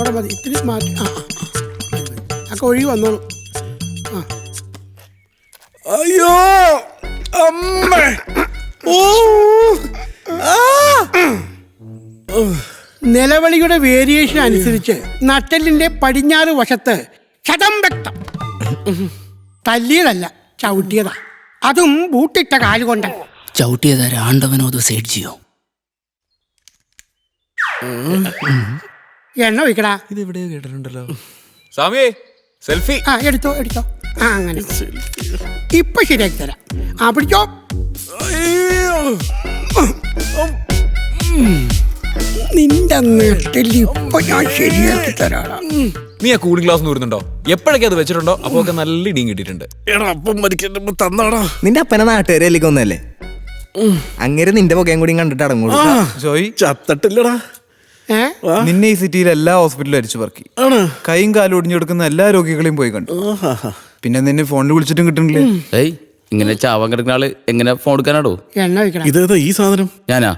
അവിടെ മതി. ഇത്തിരി മാറ്റി. ഒക്കെ ഒഴുകി വന്നോളൂ. അയ്യോ അമ്മ. നിലവിളിയുടെ വേരിയേഷൻ അനുസരിച്ച് നട്ടെല്ലിന്റെ പടിഞ്ഞാറ് വശത്ത് ക്ഷതം വ്യക്തം. തല്ലിയതല്ല, ചവിട്ടിയതാ. അതും ബൂട്ടിട്ട കാലുകൊണ്ട്. ചവിട്ടിയതാ ആണ്ടവനോ അതോ സൈഡ് ചെയ്യോ? എണ്ണ ഒഴിക്കടാ. ഇത് എവിടെയോ കേട്ടിട്ടുണ്ടല്ലോ. സ്വാമിയേ സെൽഫി. എടുത്തോ. അങ്ങനെ ഇപ്പൊ ശരിയാക്കി തരാം. പിടിച്ചോ. നിന്റെ നെട്ടല് ഇപ്പൊ ഞാൻ ശരിയാക്കി തരാടാ. നീ ആ കൂളിംഗ് ഗ്ലാസ് വരുന്നുണ്ടോ? എപ്പോഴൊക്കെ അത് വെച്ചിട്ടുണ്ടോ അപ്പൊ ഒക്കെ നല്ല ഇടിയും കിട്ടിയിട്ടുണ്ട്. എടാ അപ്പം മരിക്കണ്ട തന്നാടാ. നിന്റെ അപ്പനെ നാട്ടുകാരല്ലേക്ക് ഒന്നല്ലേ? അങ്ങനെ നിന്റെ പുകയും കൂടി കണ്ടിട്ട് അടങ്ങൂടൂ. ജോയ് ചത്തട്ടില്ലടാ. നിന്നെ ഈ സിറ്റിയിൽ എല്ലാ ഹോസ്പിറ്റലും അരിച്ചു പറക്കി. കൈയും കാലും ഒടിഞ്ഞു കൊടുക്കുന്ന എല്ലാ രോഗികളെയും പോയി കണ്ടു. പിന്നെ നിന്നെ ഫോണിൽ വിളിച്ചിട്ടും കിട്ടുന്നില്ലേ? ഇങ്ങനെ ചാവാൻ കിടക്കുന്ന ആള് എങ്ങനെ ഫോൺ എടുക്കാനാടോ? എണ്ണ ഒഴിക്കടാ. ഇതേതാ ഈ സാധനം? ഞാനാ